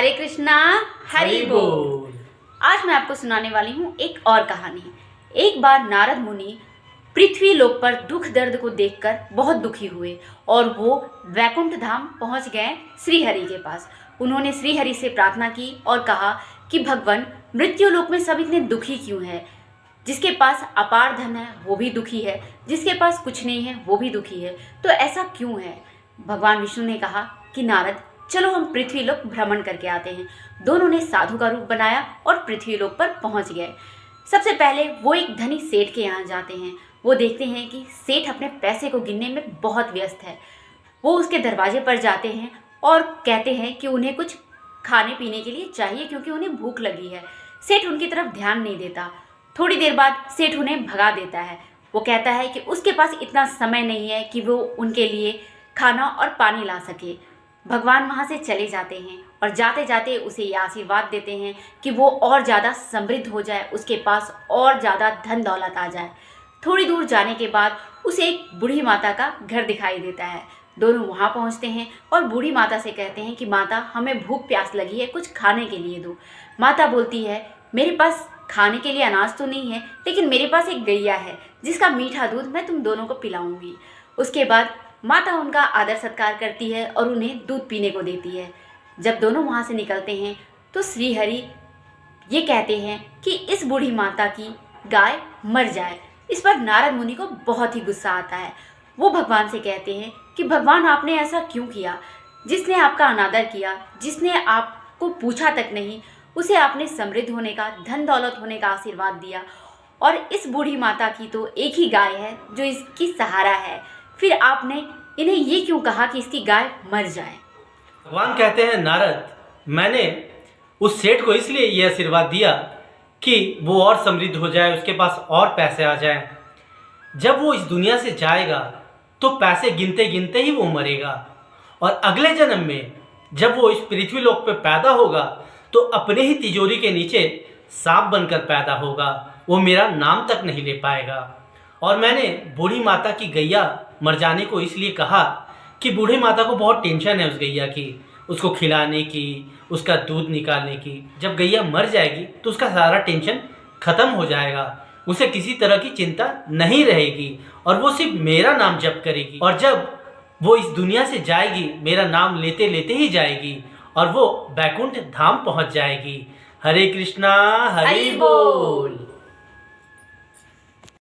हरे कृष्णा हरि बोल। आज मैं आपको सुनाने वाली हूँ एक और कहानी। एक बार नारद मुनि पृथ्वी लोक पर दुख दर्द को देखकर बहुत दुखी हुए और वो वैकुंठ धाम पहुँच गए श्री हरि के पास। उन्होंने श्री हरि से प्रार्थना की और कहा कि भगवान, मृत्यु लोक में सब इतने दुखी क्यों है? जिसके पास अपार धन है वो भी दुखी है, जिसके पास कुछ नहीं है वो भी दुखी है, तो ऐसा क्यों है? भगवान विष्णु ने कहा कि नारद, चलो हम पृथ्वी लोक भ्रमण करके आते हैं। दोनों ने साधु का रूप बनाया और पृथ्वी लोक पर पहुंच गए। सबसे पहले वो एक धनी सेठ के यहाँ जाते हैं। वो देखते हैं कि सेठ अपने पैसे को गिनने में बहुत व्यस्त है। वो उसके दरवाजे पर जाते हैं और कहते हैं कि उन्हें कुछ खाने पीने के लिए चाहिए क्योंकि उन्हें भूख लगी है। सेठ उनकी तरफ ध्यान नहीं देता। थोड़ी देर बाद सेठ उन्हें भगा देता है। वो कहता है कि उसके पास इतना समय नहीं है कि वो उनके लिए खाना और पानी ला सके। भगवान वहाँ से चले जाते हैं और जाते जाते उसे ये आशीर्वाद देते हैं कि वो और ज़्यादा समृद्ध हो जाए, उसके पास और ज़्यादा धन दौलत आ जाए। थोड़ी दूर जाने के बाद उसे एक बूढ़ी माता का घर दिखाई देता है। दोनों वहाँ पहुँचते हैं और बूढ़ी माता से कहते हैं कि माता, हमें भूख प्यास लगी है, कुछ खाने के लिए दो। माता बोलती है, मेरे पास खाने के लिए अनाज तो नहीं है, लेकिन मेरे पास एक गैया है जिसका मीठा दूध मैं तुम दोनों को पिलाऊंगी। उसके बाद माता उनका आदर सत्कार करती है और उन्हें दूध पीने को देती है। जब दोनों वहाँ से निकलते हैं तो श्री हरि ये कहते हैं कि इस बूढ़ी माता की गाय मर जाए। इस पर नारद मुनि को बहुत ही गुस्सा आता है। वो भगवान से कहते हैं कि भगवान, आपने ऐसा क्यों किया? जिसने आपका अनादर किया, जिसने आपको पूछा तक नहीं, उसे आपने समृद्ध होने का, धन दौलत होने का आशीर्वाद दिया, और इस बूढ़ी माता की तो एक ही गाय है जो इसकी सहारा है। फिर आपने इन्हें ये क्यों कहा कि इसकी गाय मर जाए? भगवान कहते हैं, नारद, मैंने उस सेठ को इसलिए यह आशीर्वाद दिया कि वो और समृद्ध हो जाए, उसके पास और पैसे आ जाएं। जब वो इस दुनिया से जाएगा तो पैसे गिनते गिनते ही वो मरेगा, और अगले जन्म में जब वो इस पृथ्वी लोक पे पैदा होगा तो अपने ही तिजोरी के नीचे सांप बनकर पैदा होगा। वो मेरा नाम तक नहीं ले पाएगा। और मैंने बूढ़ी माता की गैया मर जाने को इसलिए कहा कि बूढ़ी माता को बहुत टेंशन है उस गैया की, उसको खिलाने की, उसका दूध निकालने की। जब गैया मर जाएगी तो उसका सारा टेंशन खत्म हो जाएगा, उसे किसी तरह की चिंता नहीं रहेगी और वो सिर्फ मेरा नाम जप करेगी। और जब वो इस दुनिया से जाएगी, मेरा नाम लेते लेते ही जाएगी और वो वैकुंठ धाम पहुंच जाएगी। हरे कृष्णा हरि बोल।